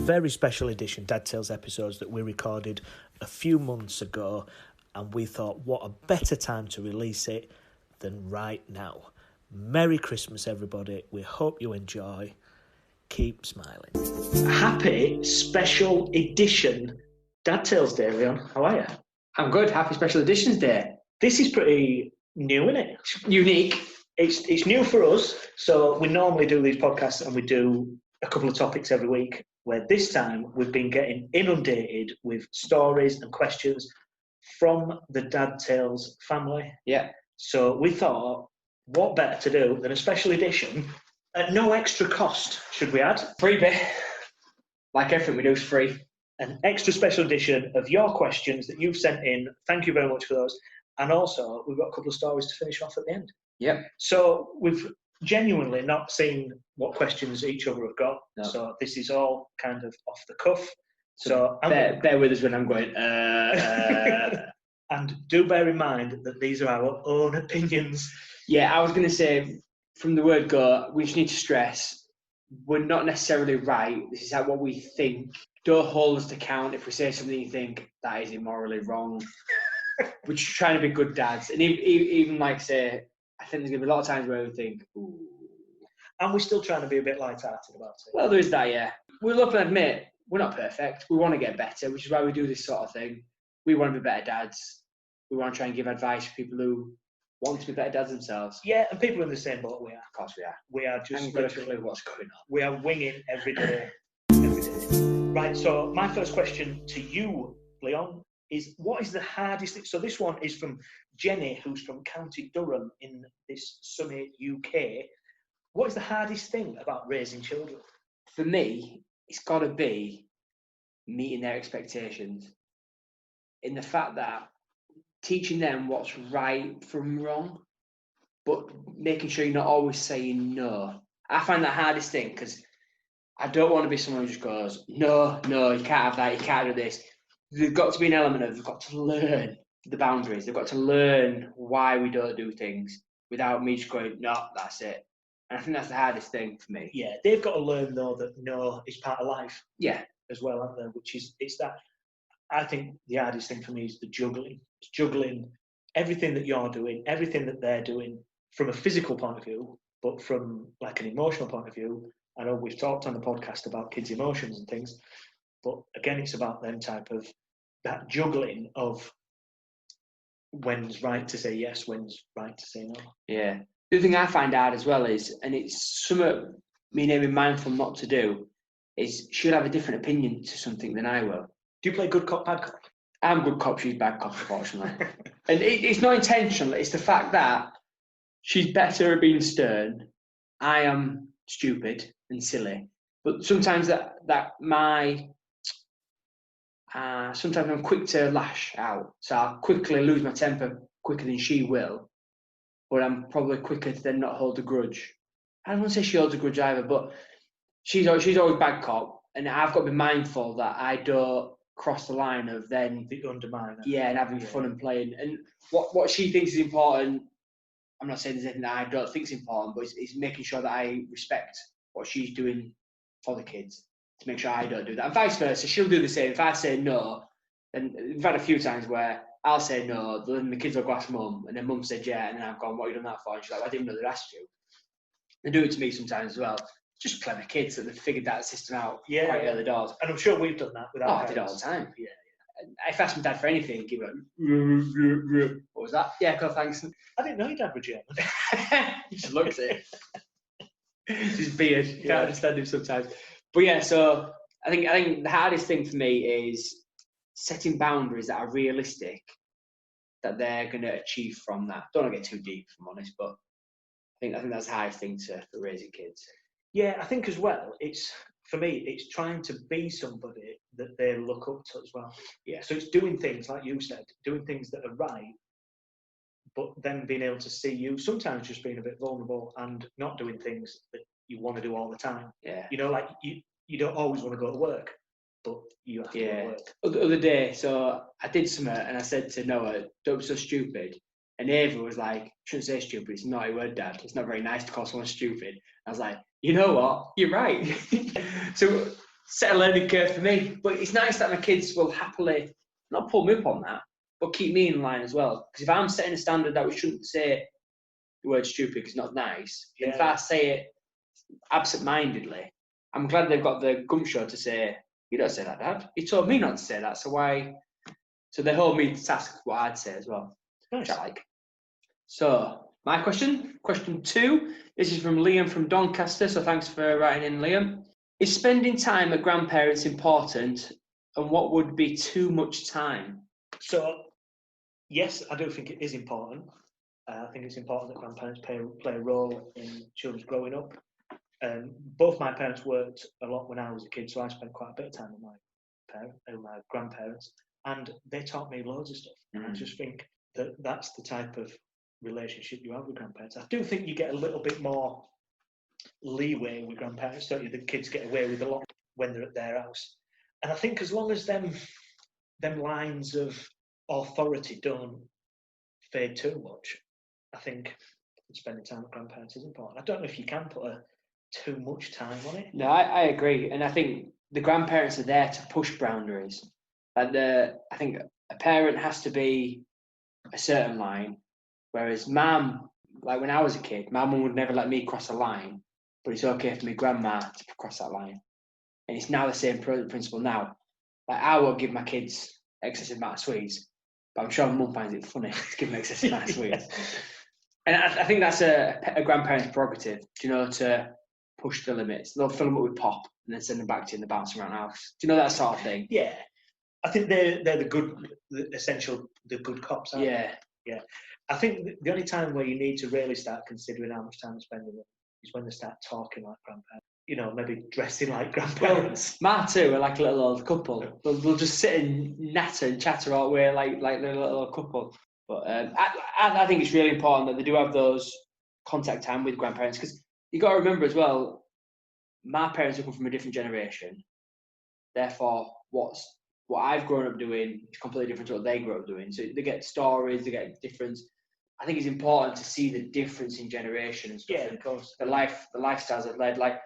very special edition Dad Tales episodes that we recorded a few months ago, and we thought what a better time to release it than right now. Merry Christmas, everybody. We hope you enjoy. Keep smiling. Happy special edition Dad Tales Day, Leon. How are you? I'm good. Happy Special Editions Day. This is pretty new, isn't it? Unique. It's new for us. So we normally do these podcasts and we do a couple of topics every week, where this time we've been getting inundated with stories and questions from the Dad Tales family. Yeah. So we thought, what better to do than a special edition at no extra cost, should we add? Freebie. Like everything we do is free. An extra special edition of your questions that you've sent in. Thank you very much for those. And also, we've got a couple of stories to finish off at the end. Yep. So we've genuinely not seen what questions each other have got. No. So this is all kind of off the cuff. So bear with us when I'm going, And do bear in mind that these are our own opinions. Yeah, I was going to say, from the word go, we just need to stress, we're not necessarily right. This is what we think. Don't hold us to account if we say something you think that is immorally wrong. We're just trying to be good dads. And even like say, I think there's going to be a lot of times where we think, ooh. And we're still trying to be a bit light-hearted about it. Well, there is that, yeah. We're looking to admit, we're not perfect. We want to get better, which is why we do this sort of thing. We want to be better dads. We want to try and give advice to people who want to be better dads themselves. Yeah, and people in the same boat we are. Of course we are. We are just... And we've got a clue what's going on. We are winging every day. Right, so my first question to you, Leon, is what is the hardest thing? So this one is from Jenny, who's from County Durham in this sunny UK. What is the hardest thing about raising children? For me, it's got to be meeting their expectations. In the fact that teaching them what's right from wrong, but making sure you're not always saying no. I find that hardest thing because I don't want to be someone who just goes, no, you can't have that, you can't do this. There's got to be an element of, they've got to learn the boundaries. They've got to learn why we don't do things without me just going, no, that's it. And I think that's the hardest thing for me. Yeah, they've got to learn, though, that no is part of life. Yeah. As well, aren't they? Which is, it's that, I think the hardest thing for me is the juggling. It's juggling everything that you're doing, everything that they're doing from a physical point of view, but from like an emotional point of view. I know we've talked on the podcast about kids' emotions and things, but again, it's about them type of, that juggling of when's right to say yes, when's right to say no. Yeah. The other thing I find hard as well is, and it's something me being mindful not to do, is she'll have a different opinion to something than I will. Do you play good cop, bad cop? I'm good cop, she's bad cop, unfortunately. And it's not intentional, it's the fact that she's better at being stern. I am stupid and silly. But sometimes sometimes I'm quick to lash out. So I'll quickly lose my temper quicker than she will. But I'm probably quicker to then not hold a grudge. I don't want to say she holds a grudge either, but she's always bad cop. And I've got to be mindful that I don't cross the line of then the underminer. Yeah, and having fun and playing. And what she thinks is important, I'm not saying there's anything that I don't think is important, but it's making sure that I respect what she's doing for the kids to make sure I don't do that. And vice versa, she'll do the same. If I say no, then we've had a few times where I'll say no, then the kids will go ask mum, and then mum said yeah, and then I've gone, what have you done that for? And she's like, I didn't know they'd asked you. They do it to me sometimes as well. Just clever kids that they've figured that system out quite early doors. And I'm sure we've done that with our I did it all the time. Yeah. If I asked my dad for anything, he'd go, what was that? Yeah, cool, thanks. I didn't know your dad was German. He just looks at it. His beard. You can't understand him sometimes. But yeah, so I think the hardest thing for me is setting boundaries that are realistic, that they're going to achieve from that. Don't want to get too deep, if I'm honest, but I think that's the hardest thing for raising kids. Yeah, I think as well, for me, it's trying to be somebody that they look up to as well. Yeah. So it's doing things, like you said, doing things that are right, but then being able to see you, sometimes just being a bit vulnerable and not doing things that you want to do all the time. Yeah. You know, like you don't always want to go to work, but you have to go to work. The other day, so I did something and I said to Noah, don't be so stupid. And Ava was like, shouldn't say stupid, it's not a word, Dad. It's not very nice to call someone stupid. I was like, you know what? You're right. So set a learning curve for me. But it's nice that my kids will happily not pull me up on that, but keep me in line as well. Because if I'm setting a standard that we shouldn't say the word stupid because it's not nice, then if I say it absent-mindedly, I'm glad they've got the gumption to say, you don't say that, Dad. You told me not to say that, so why? So they hold me to task what I'd say as well, which I like. So my question 2, this is from Liam from Doncaster, so thanks for writing in, Liam. Is spending time at grandparents important, and what would be too much time? So, yes, I do think it is important. I think it's important that grandparents play a role in children's growing up. Both my parents worked a lot when I was a kid, so I spent quite a bit of time with my grandparents, and they taught me loads of stuff. And I just think that that's the type of relationship you have with grandparents. I do think you get a little bit more leeway with grandparents, don't you? The kids get away with a lot when they're at their house. And I think as long as them lines of authority don't fade too much, I think spending time with grandparents is important. I don't know if you can put too much time on it. No, I agree. And I think the grandparents are there to push boundaries. And I think a parent has to be a certain line, whereas mum, like when I was a kid, my mum would never let me cross a line, but it's okay for me grandma to cross that line. And it's now the same principle now. Like I won't give my kids excessive amount of sweets, but I'm sure my mum finds it funny to give them excessive amount of sweets. And I think that's a grandparent's prerogative, to push the limits. They'll fill them up with pop and then send them back to you in the bounce around the house. Do you know that sort of thing? Yeah. I think they're the good cops, aren't they? Yeah. I think the only time where you need to really start considering how much time you're spending with them is when they start talking like grandparents. Maybe dressing like grandparents. Well, Ma too are like a little old couple. They'll just sit and natter and chatter all the way like they're a little old couple. But I think it's really important that they do have those contact time with grandparents, because you got to remember as well, my parents have come from a different generation. Therefore, what I've grown up doing is completely different to what they grew up doing. So they get stories, they get difference. I think it's important to see the difference in generation and stuff. Yeah, of course. The lifestyles I've led. Like,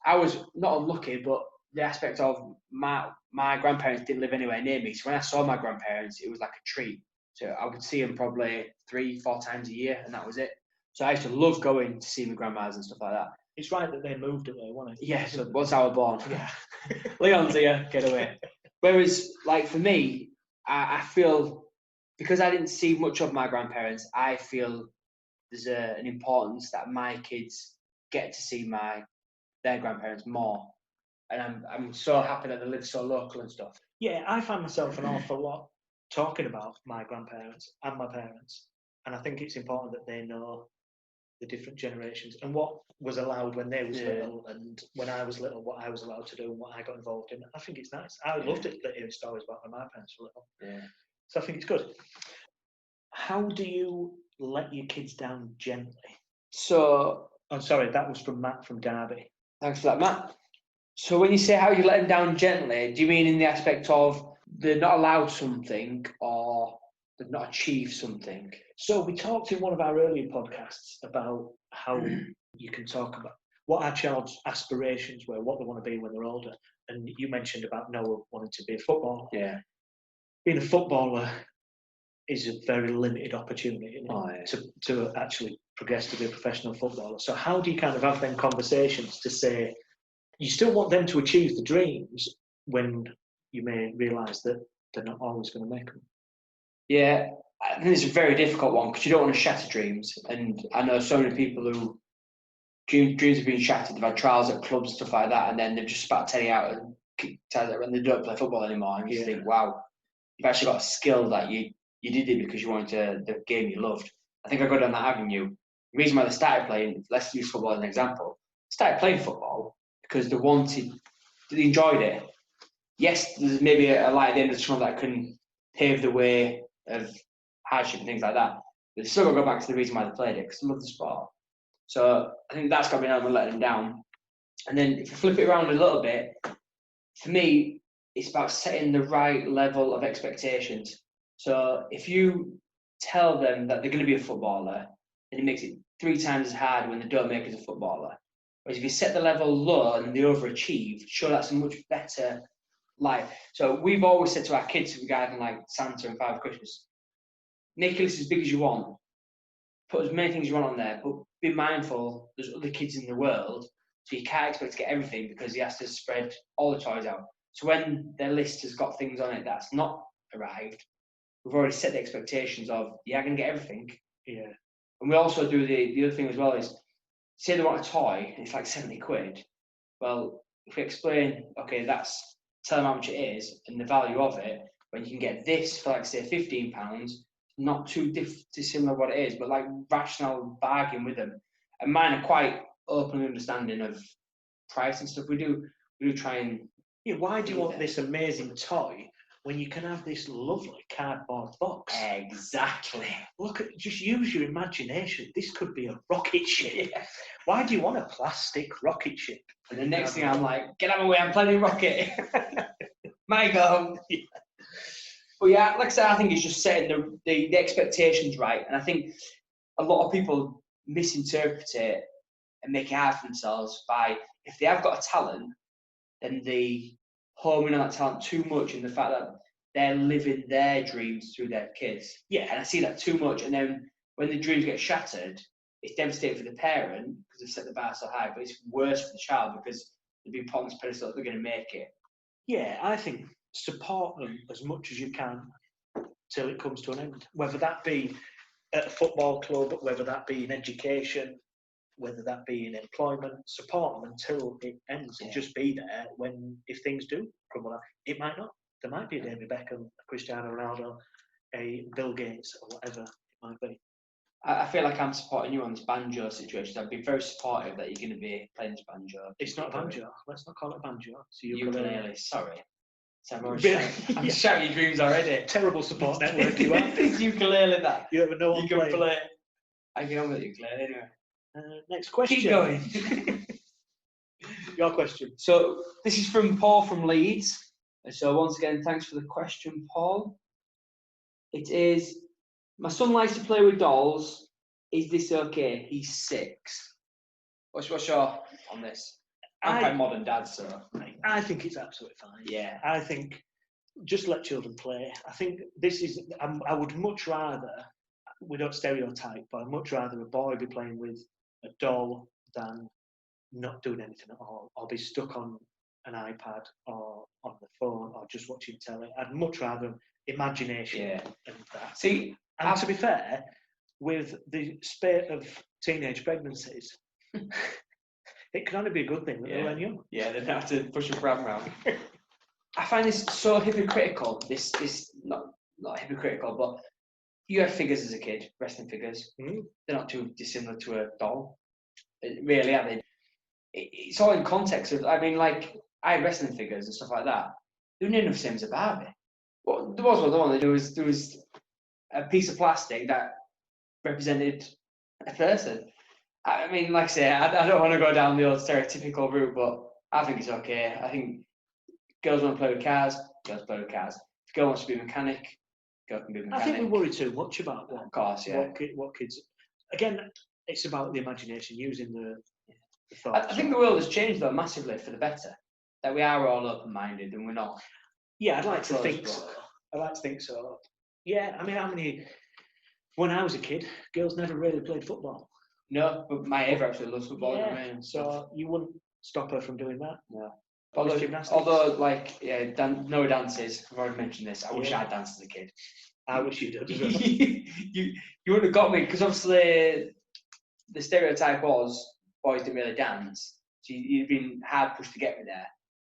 I was not unlucky, but the aspect of my grandparents didn't live anywhere near me. So when I saw my grandparents, it was like a treat. So I would see them probably 3-4 times a year, and that was it. So I used to love going to see my grandmas and stuff like that. It's right that they moved away, wasn't it? Yeah, so once I was born. Yeah. Leon's here, get away. Whereas, like, for me, I feel, because I didn't see much of my grandparents, I feel there's an importance that my kids get to see their grandparents more. And I'm so happy that they live so local and stuff. Yeah, I find myself an awful lot talking about my grandparents and my parents. And I think it's important that they know the different generations and what was allowed when they was little, and when I was little, what I was allowed to do and what I got involved in. I think it's nice. I loved it hearing stories about when my parents were little. Yeah. So I think it's good. How do you let your kids down gently? So, I'm sorry, that was from Matt from Derby. Thanks for that, Matt. So when you say how you let them down gently, do you mean in the aspect of they're not allowed something or they've not achieved something? So we talked in one of our earlier podcasts about how you can talk about what our child's aspirations were, what they want to be when they're older. And you mentioned about Noah wanting to be a footballer. Yeah. Being a footballer is a very limited opportunity to actually progress to be a professional footballer. So how do you kind of have them conversations to say, you still want them to achieve the dreams when you may realise that they're not always going to make them? Yeah, I think it's a very difficult one because you don't want to shatter dreams. And I know so many people who dreams have been shattered. They've had trials at clubs and stuff like that, and then they've just spat Teddy out and kicked out and they don't play football anymore. And you think, wow, you've actually got a skill that you did it because you wanted the game you loved. I think I go down that avenue. The reason why they started playing, let's use football as an example, started playing football because they enjoyed it. Yes, there's maybe a light at the end of the tunnel that can pave the way of hardship and things like that. But they've still got to go back to the reason why they played it, because they love the sport. So I think that's got to be an element of letting them down. And then if you flip it around a little bit, for me, it's about setting the right level of expectations. So if you tell them that they're going to be a footballer, then it makes it 3 times as hard when they don't make it as a footballer. Whereas if you set the level low and they overachieve, sure, that's a much better life. So we've always said to our kids regarding like Santa and Father Christmas, make a list as big as you want, put as many things you want on there, but be mindful there's other kids in the world, so you can't expect to get everything because he has to spread all the toys out. So when their list has got things on it that's not arrived, we've already set the expectations of, yeah, I'm going to get everything. Yeah. And we also do the other thing as well is, say they want a toy and it's like 70 quid. Well, if we explain, okay, tell them how much it is and the value of it, when you can get this for like, say, £15, not too dissimilar what it is, but like rational bargain with them. And mine are quite open understanding of price and stuff. We do try and... Yeah, why do you want this amazing toy when you can have this lovely cardboard box? Exactly. Just use your imagination. This could be a rocket ship. Why do you want a plastic rocket ship? And the next thing I'm like, get out of my way, I'm planning a rocket. My go. Yeah. But yeah, like I said, I think it's just setting the expectations right. And I think a lot of people misinterpret it and make it hard for themselves by, if they have got a talent, then they home in on that talent too much, and the fact that they're living their dreams through their kids. Yeah, and I see that too much. And then when the dreams get shattered, it's devastating for the parent because they've set the bar so high, but it's worse for the child because they've been put on this pedestal that they're going to make it. Yeah, I think support them as much as you can till it comes to an end. Whether that be at a football club, whether that be in education, whether that be in employment, support them until it ends, and just be there if things do crumble out. It might not. There might be a David Beckham, a Cristiano Ronaldo, a Bill Gates, or whatever it might be. I feel like I'm supporting you on this banjo situation. I'd be very supportive that you're going to be playing this banjo. It's not a banjo. Let's not call it a banjo. It's a ukulele. Sorry. So I'm shouting your dreams already. Terrible support network you are. It's ukulele that. You ever know you can play. I get on with ukulele anyway. Next question. Keep going. Your question. So this is from Paul from Leeds. So once again, thanks for the question, Paul. It is, my son likes to play with dolls. Is this okay? He's 6. What's your on this? I'm quite modern dad, so I think it's absolutely fine. Yeah. I think just let children play. I think this is, I would much rather, we don't stereotype, but I'd much rather a boy be playing with a doll than not doing anything at all, or be stuck on an iPad or on the phone or just watching telly. I'd much rather imagination and that. See, and to be fair, with the spate of teenage pregnancies, it can only be a good thing that they're learning young. Yeah, they don't have to push a pram around. I find this so hypocritical. This not hypocritical, but you had figures as a kid, wrestling figures. Mm-hmm. They're not too dissimilar to a doll. Really, are they? It's all in context of, I mean, like, I had wrestling figures and stuff like that. They were near enough the same as a Barbie. Well, there was one. There was a piece of plastic that represented a person. I mean, like I say, I don't want to go down the old stereotypical route, but I think it's okay. I think girls want to play with cars, girls play with cars. If a girl wants to be a mechanic, girl can be a mechanic. I think we worry too much about that. Of course, yeah. What kids... Again, it's about the imagination, using the thoughts. I think the world has changed, though, massively for the better. That we are all open-minded and we're not... Yeah, I'd like to think so. I like to think so. Yeah, I mean, when I was a kid, girls never really played football. No, but my Ava actually loves football. Yeah, so you wouldn't stop her from doing that. No. Although no dances. I've already mentioned this. I wish I danced as a kid. I wish you did. you wouldn't have got me, because obviously the stereotype was boys didn't really dance. So you've been hard pushed to get me there.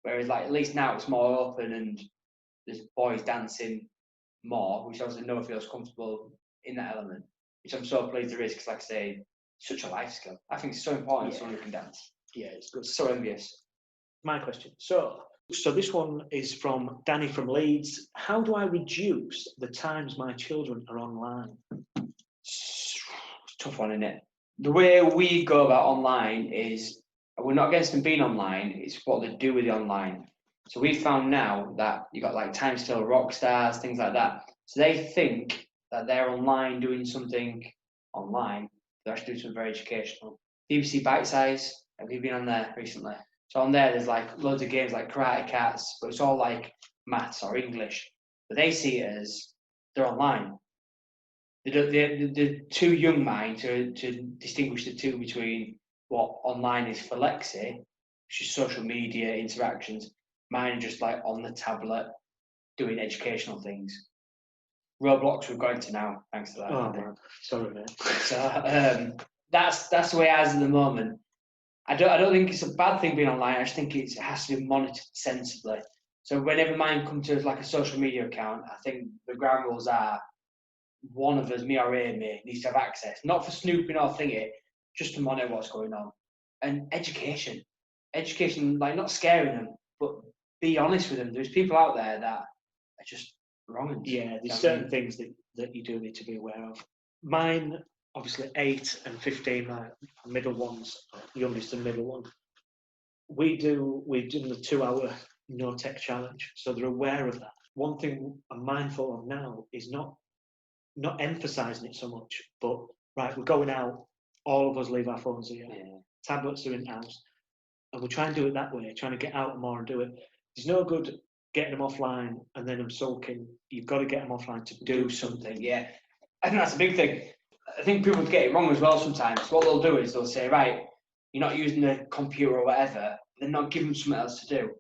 Whereas, like, at least now it's more open and there's boys dancing more, which obviously no one feels comfortable in that element. Which I'm so pleased there is, because, like I say, such a life skill. I think it's so important someone who can dance. Yeah, it's good. So envious. My question. So this one is from Danny from Leeds. How do I reduce the times my children are online? It's a tough one, isn't it? The way we go about online is, we're not against them being online, it's what they do with the online. So we found now that you got like time scale rock stars, things like that. So they think that they're doing something online. They're actually doing something very educational. BBC Bite Size, Have you been on there recently? So on there, there's like loads of games like Karate Cats, but it's all like maths or English. But they see it as they're online. They're too young mind to distinguish the two between what online is for Lexi, which is social media interactions. Mine are just like on the tablet doing educational things. Roblox we've got into now, thanks to that. Oh man, sorry mate. So that's the way it is at the moment. I don't think it's a bad thing being online. I just think it has to be monitored sensibly. So whenever mine comes to like a social media account, I think the ground rules are one of us, me or Amy, needs to have access, not for snooping or thingy, just to monitor what's going on. And education, like not scaring them, but be honest with them. There's people out there that are just wrong. Yeah, there's certain things that you do need to be aware of. Mine, obviously 8 and 15, my middle ones, youngest and middle one, we've done the 2-hour no tech challenge, so they're aware of that. One thing I'm mindful of now is not emphasising it so much, but right, we're going out, all of us leave our phones here, tablets are in the house, and we try and do it that way, trying to get out more and do it. There's no good getting them offline and then them sulking. You've got to get them offline to do something. Yeah, I think that's a big thing. I think people get it wrong as well sometimes. What they'll do is they'll say, right, you're not using the computer or whatever, then not give them something else to do.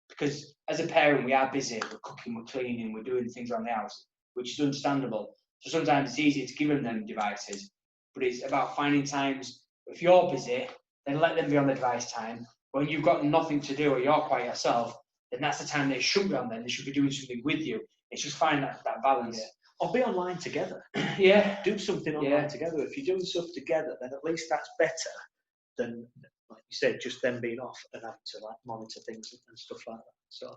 Because as a parent, we are busy, we're cooking, we're cleaning, we're doing things around the house, which is understandable. So sometimes it's easier to give them devices, but it's about finding times. If you're busy, then let them be on the device time. When you've got nothing to do or you're quiet yourself, then that's the time they should be on there. They should be doing something with you. It's just finding that balance. Yeah. Or be online together. Yeah. Do something online together. If you're doing stuff together, then at least that's better than, like you said, just them being off and having to like monitor things and stuff like that. So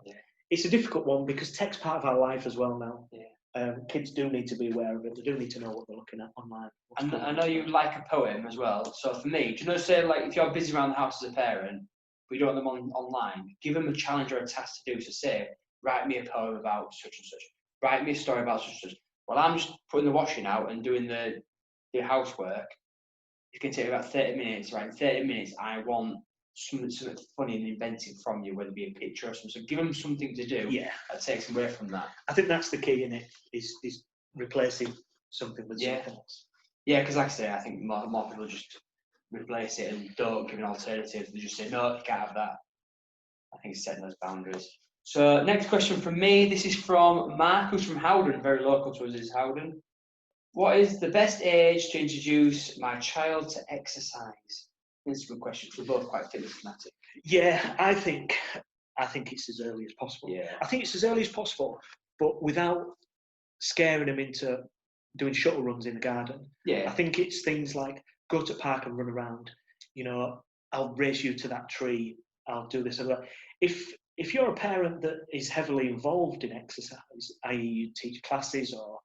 it's a difficult one because tech's part of our life as well now. Yeah. Kids do need to be aware of it. They do need to know what they're looking at online. And I know you like a poem as well. So for me, do you know, say like if you're busy around the house as a parent, but you don't want them online, give them a challenge or a task to do. So say, write me a poem about such and such. Write me a story about such and such. Well, I'm just putting the washing out and doing the housework. It can take about 30 minutes, right? In 30 minutes, I want something funny and inventive from you, whether it be a picture or something. So give them something to do. Yeah. That takes them away from that. I think that's the key in it, is replacing something with something else. Yeah, because like I say, I think more people just replace it and don't give an alternative. They just say, no, you can't have that. I think it's setting those boundaries. So next question from me. This is from Mark, who's from Howden, very local to us is Howden. What is the best age to introduce my child to exercise? That's a good question. We're both quite fitness fanatic. Yeah, I think it's as early as possible. Yeah. I think it's as early as possible, but without scaring them into doing shuttle runs in the garden. Yeah. I think it's things like go to the park and run around. You know, I'll race you to that tree. I'll do this and that. If you're a parent that is heavily involved in exercise, i.e. you teach classes or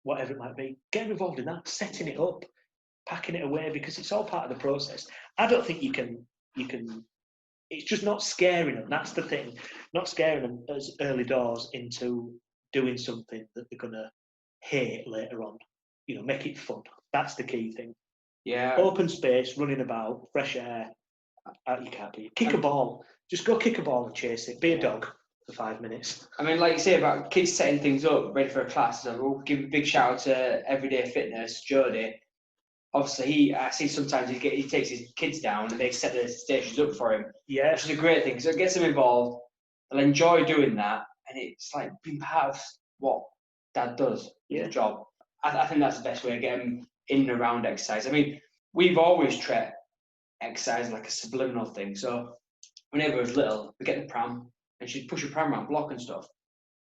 whatever it might be, get involved in that, setting it up, packing it away, because it's all part of the process. I don't think you can, it's just not scaring them. That's the thing. Not scaring them as early doors into doing something that they're going to hate later on. You know, make it fun. That's the key thing. Yeah. Open space, running about, fresh air. You can't be. Kick a ball. Just go kick a ball and chase it. Be a dog for 5 minutes. I mean, like you say about kids setting things up, ready for a class. So we'll give a big shout out to Everyday Fitness, Jody. Obviously, I see sometimes he takes his kids down and they set the stations up for him. Yeah. Which is a great thing. So it gets them involved. They'll enjoy doing that. And it's like being part of what Dad does, the job. I think that's the best way to get them in and around exercise. I mean, we've always treated exercise like a subliminal thing. So whenever I was little, we get the pram and she'd push a pram around block and stuff.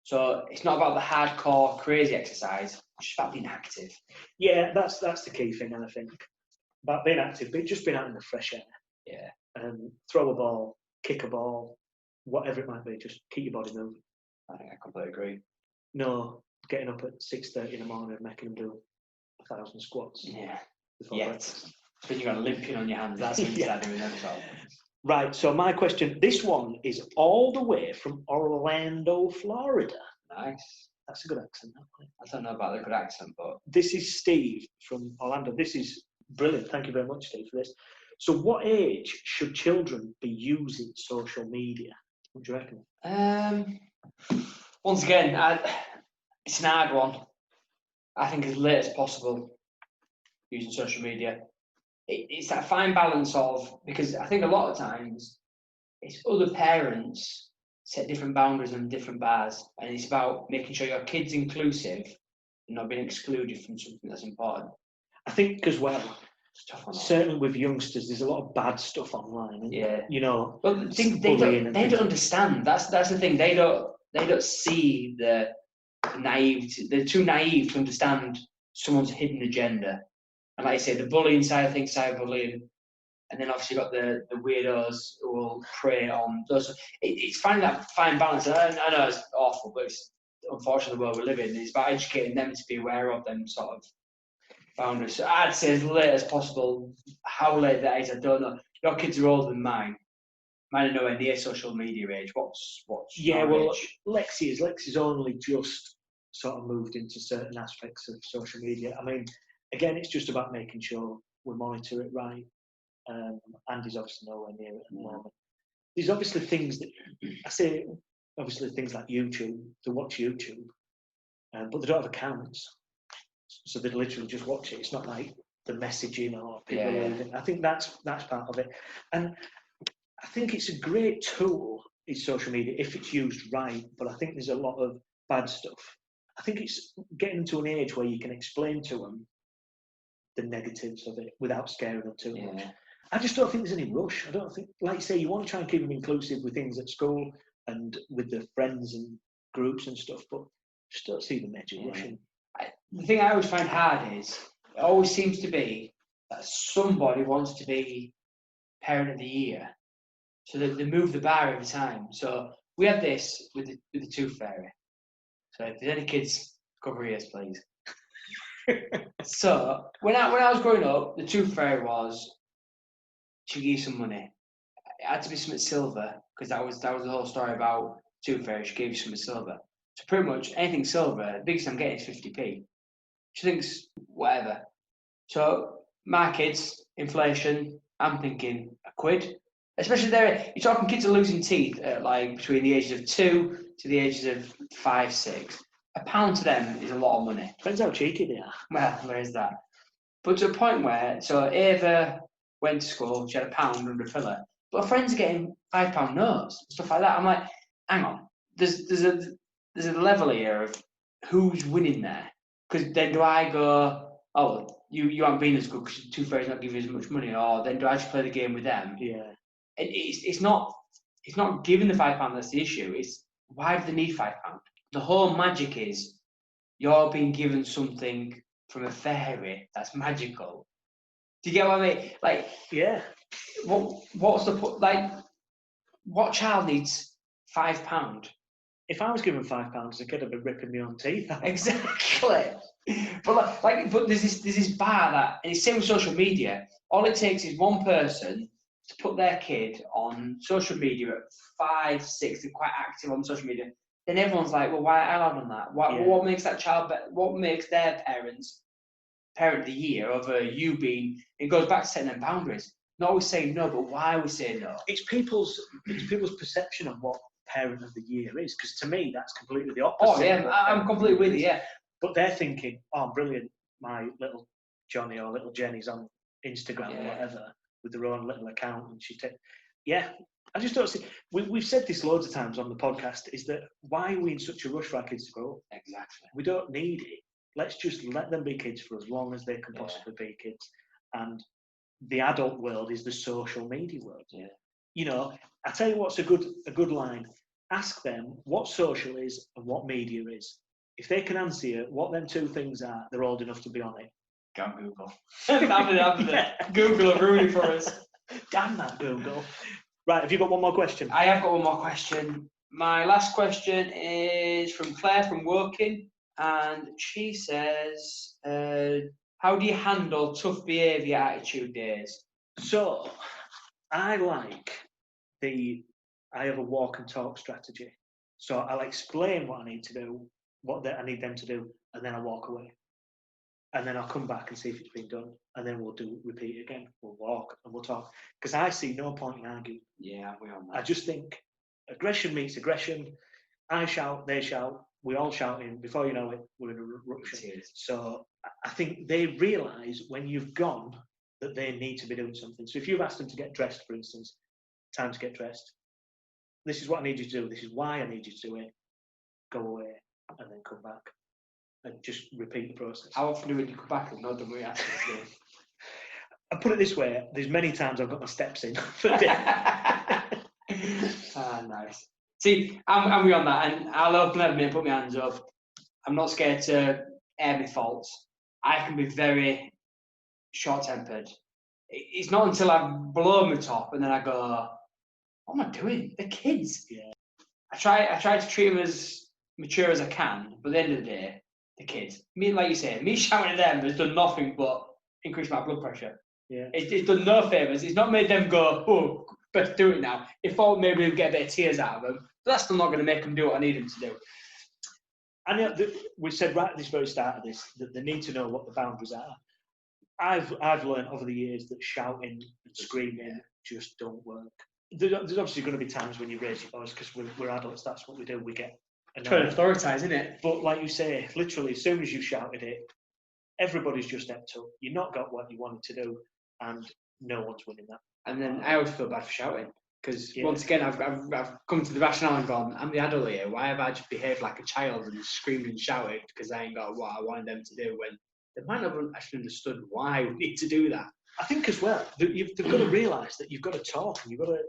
So it's not about the hardcore, crazy exercise. It's just about being active. Yeah, that's the key thing, I think. About being active, but just being out in the fresh air. Yeah. Throw a ball, kick a ball, whatever it might be. Just keep your body moving. I think I completely agree. No, getting up at 6:30 in the morning and making them do 1,000 squats. Yeah. Breakfast. So you've got a limping on your hands. That's what you start doing them. Right, so my question, this one is all the way from Orlando, Florida. Nice. That's a good accent. I don't know about the good accent, but... This is Steve from Orlando. This is brilliant. Thank you very much, Steve, for this. So what age should children be using social media? What do you reckon? Once again, it's an hard one. I think as late as possible using social media. It's that fine balance of, because I think a lot of times it's other parents set different boundaries and different bars, and it's about making sure your kid's inclusive and not being excluded from something that's important. I think as well, certainly with youngsters, there's a lot of bad stuff online. Yeah, you know. Well, they don't understand. That's the thing. They don't see the naivety. They're too naive to understand someone's hidden agenda. And like I say, the bullying side of things, cyberbullying, and then obviously you've got the weirdos who will prey on those. It's finding that fine balance. And I know it's awful, but it's unfortunately the world we live in. It's about educating them to be aware of them sort of boundaries. So I'd say as late as possible. How late that is, I don't know. Your kids are older than mine. Mine are nowhere near social media age. What's yeah, well, age? Lexi's only just sort of moved into certain aspects of social media. I mean, again, it's just about making sure we monitor it right. Andy's obviously nowhere near it at the moment. There's obviously things that I say, obviously things like YouTube. They watch YouTube, but they don't have accounts, so they literally just watch it. It's not like the messaging or people leaving. I think that's part of it, and I think it's a great tool. Is social media if it's used right, but I think there's a lot of bad stuff. I think it's getting to an age where you can explain to them the negatives of it without scaring them too much. I just don't think there's any rush. I don't think, like you say, you want to try and keep them inclusive with things at school and with their friends and groups and stuff, but just don't see them edgy rushing. The thing I always find hard is, it always seems to be that somebody wants to be parent of the year, so they move the bar every time. So we had this with the Tooth Fairy. So if there's any kids, cover ears, please. So when I was growing up, the Tooth Fairy was, she gave you some money. It had to be something silver, because that was the whole story about Tooth Fairy. She gave you something silver. So pretty much anything silver, the biggest I'm getting is 50p. She thinks whatever. So my kids, inflation, I'm thinking a quid. Especially there, you're talking kids are losing teeth at like between the ages of 2 to the ages of 5, 6. £1 to them is a lot of money. Depends how cheeky they are. Well, there is that. But to a point where, so Ava went to school, she had £1 under a pillar, but her friends are getting £5 notes, stuff like that. I'm like, hang on, there's a level here of who's winning there. Because then do I go, oh, you haven't been as good because Tooth Fairy's not giving you as much money, or then do I just play the game with them? Yeah. It's not giving the £5 that's the issue. It's why do they need £5? The whole magic is you're being given something from a fairy that's magical. Do you get what I mean? Like, yeah. What's the point? Like, what child needs £5? If I was given £5, I could have been ripping my own teeth out. Exactly. But there's this bar that, and it's same with social media. All it takes is one person to put their kid on social media at 5, 6, they're quite active on social media. Then everyone's like, well, why are I on that? What makes that child better? What makes their parents parent of the year over you being? It goes back to setting them boundaries. Not always saying no, but why we say no? It's people's perception of what parent of the year is, because to me that's completely the opposite. Oh yeah, I'm completely with you. Yeah, but they're thinking, oh, brilliant, my little Johnny or little Jenny's on Instagram or whatever with their own little account, and I just don't see. We've said this loads of times on the podcast. Is that why are we in such a rush for our kids to grow up? Exactly. We don't need it. Let's just let them be kids for as long as they can possibly be kids. And the adult world is the social media world. Yeah. You know, I tell you what's a good line. Ask them what social is and what media is. If they can answer you what them two things are, they're old enough to be on it. Go on Google. Google will ruin it for us. Damn that Google. Right, have you got one more question? I have got one more question. My last question is from Claire from Woking, and she says, how do you handle tough behaviour attitude days? So, I have a walk and talk strategy. So I'll explain what I need to do, I need them to do, and then I'll walk away. And then I'll come back and see if it's been done. and then we'll repeat it again. We'll walk and we'll talk. Because I see no point in arguing. Yeah, we on that. I just think aggression meets aggression. I shout, they shout, we all shouting. Before you know it, we're in a eruption. So I think they realise when you've gone that they need to be doing something. So if you've asked them to get dressed, for instance, time to get dressed. This is what I need you to do. This is why I need you to do it. Go away and then come back and just repeat the process. How often do you come back and not done what you asked me to do? I put it this way: there's many times I've got my steps in for the day. Nice. See, I'm on that, and I'll open up and put my hands up. I'm not scared to air my faults. I can be very short-tempered. It's not until I've blown my top and then I go, what am I doing? They're kids. Yeah. I try to treat them as mature as I can, but at the end of the day, they're kids. Me, like you say, me shouting at them has done nothing but increase my blood pressure. Yeah. It's done no favours. It's not made them go, oh, better do it now. It thought maybe we'd get a bit of tears out of them, but that's still not going to make them do what I need them to do. And we said right at this very start of this that they need to know what the boundaries are. I've learned over the years that shouting and screaming just don't work. There's obviously going to be times when you raise your voice because we're adults. That's what we do. We get trying to authoritise, isn't it? But like you say, literally, as soon as you shouted it, everybody's just stepped up. You've not got what you wanted to do, and no one's winning that. And then I always feel bad for shouting because once again, I've come to the rationale and gone, I'm the adult here. Why have I just behaved like a child and screamed and shouted because I ain't got what I wanted them to do when they might not have actually understood why we need to do that? I think as well, they've got to realise that you've got to talk and you've got to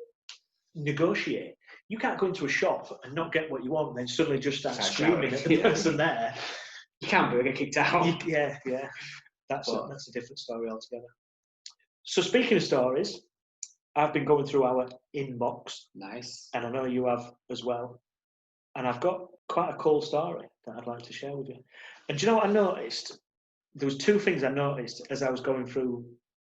negotiate. You can't go into a shop and not get what you want and then suddenly just start screaming at the person there. You can't do it, get kicked out. Yeah. That's a different story altogether. So speaking of stories, I've been going through our inbox. Nice. And I know you have as well. And I've got quite a cool story that I'd like to share with you. And do you know what I noticed? There was two things I noticed as I was going through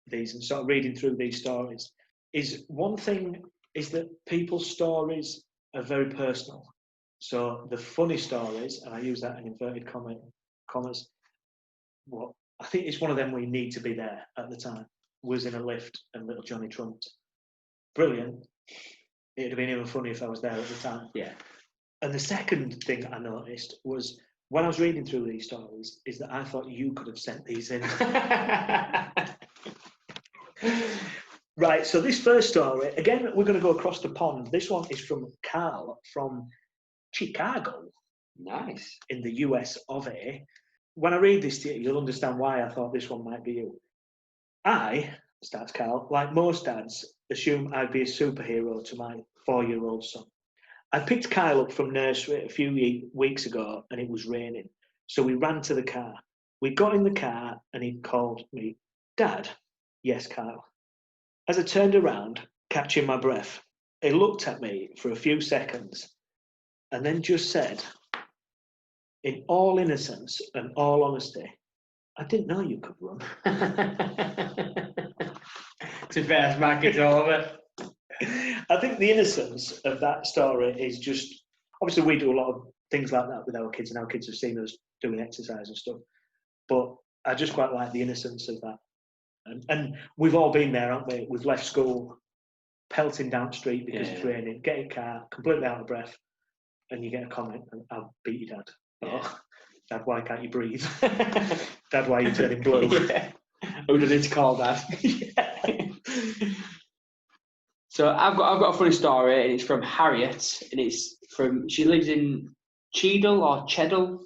these and sort of reading through these stories. Is one thing is that people's stories are very personal. So the funny stories, and I use that in inverted commas, well, I think it's one of them where you need to be there at the time. Was in a lift and little Johnny trumped. Brilliant. It'd have been even funny if I was there at the time. Yeah. And the second thing I noticed was when I was reading through these stories is that I thought you could have sent these in. Right, so this first story, again, we're going to go across the pond. This one is from Carl from Chicago. Nice. In the US of A. When I read this to you, you'll understand why I thought this one might be you. I, starts Carl, like most dads, assume I'd be a superhero to my 4-year-old son. I picked Kyle up from nursery a few weeks ago and it was raining. So we ran to the car. We got in the car and he called me, Dad? Yes, Kyle. As I turned around, catching my breath, he looked at me for a few seconds and then just said, in all innocence and all honesty, I didn't know you could run. To be fair, Mac, it's all of it. I think the innocence of that story is just, obviously we do a lot of things like that with our kids and our kids have seen us doing exercise and stuff, but I just quite like the innocence of that. And we've all been there, haven't we? We've left school, pelting down the street because it's raining, get your car, completely out of breath, and you get a comment, and I'll beat your dad. Yeah. Oh, Dad, why can't you breathe? Dad, why are you turning blue? Yeah. Who did it call Dad? So I've got a funny story, and it's from Harriet, and she lives in Cheadle or Cheddle.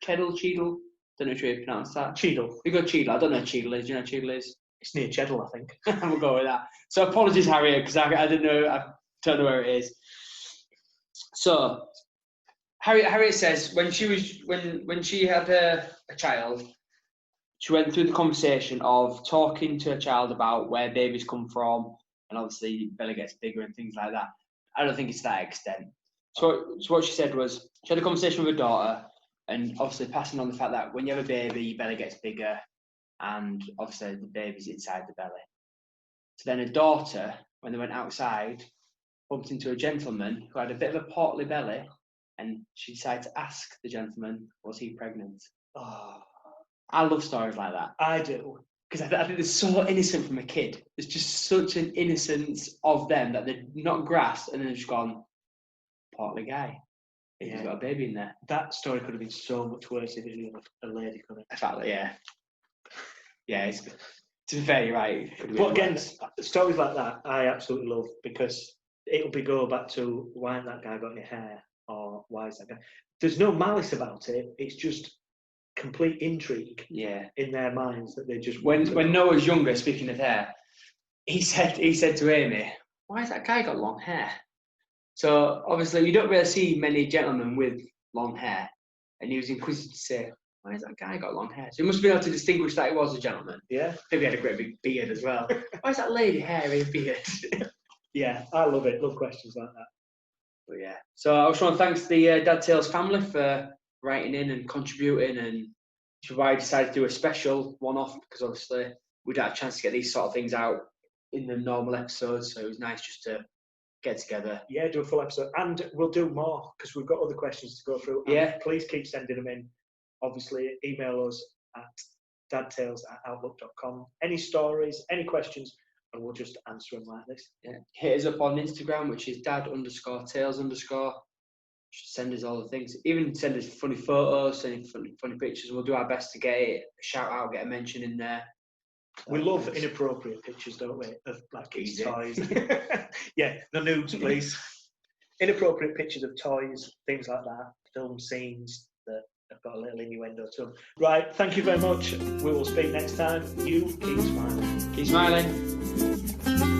Don't know if you pronounce that. Cheadle. We go Cheadle. I don't know what Cheadle is. Do you know what Cheadle is? It's near Cheddle, I think. We'll go with that. So apologies, Harriet, because I didn't know. I don't know where it is. So Harriet says when she had a child, she went through the conversation of talking to a child about where babies come from, and obviously belly gets bigger and things like that. I don't think it's to that extent. So what she said was she had a conversation with her daughter, and obviously passing on the fact that when you have a baby, your belly gets bigger, and obviously the baby's inside the belly. So then her daughter, when they went outside, bumped into a gentleman who had a bit of a portly belly, and she decided to ask the gentleman, was he pregnant? Oh, I love stories like that. I do. because I think they're so innocent from a kid. There's just such an innocence of them that they're not grasped, and then they've just gone, portly guy. He's got a baby in there. That story could have been so much worse if it was a lady coming. Exactly, yeah. Yeah, to be fair, you're right. But again, stories like that I absolutely love, because it'll go back to, why hasn't that guy got any hair? Or why is that guy? There's no malice about it. It's just complete intrigue in their minds that they just... When Noah was younger, speaking of hair, he said to Amy, why has that guy got long hair? So obviously you don't really see many gentlemen with long hair, and he was inquisitive to say, why has that guy got long hair? So he must have been able to distinguish that he was a gentleman. Yeah. Maybe he had a great big beard as well. Why is that lady hairy beard? Yeah, I love it. Love questions like that. But yeah. So I just want to thank the Dad Tales family for writing in and contributing, and which is why I decided to do a special one-off, because obviously we don't have a chance to get these sort of things out in the normal episodes, so it was nice just to get together. Yeah, do a full episode, and we'll do more because we've got other questions to go through. Yeah, please keep sending them in. Obviously, email us at dadtales@outlook.com. Any stories, any questions, and we'll just answer them like this. Yeah, hit us up on Instagram, which is dad_tales_. Just send us all the things. Even send us funny photos, any funny pictures. We'll do our best to get a shout out, get a mention in there. We love inappropriate pictures, don't we? Of like kids' toys. Yeah, no nudes, please. Inappropriate pictures of toys, things like that. Film scenes that have got a little innuendo to them. Right, thank you very much. We will speak next time. You keep smiling. Keep smiling.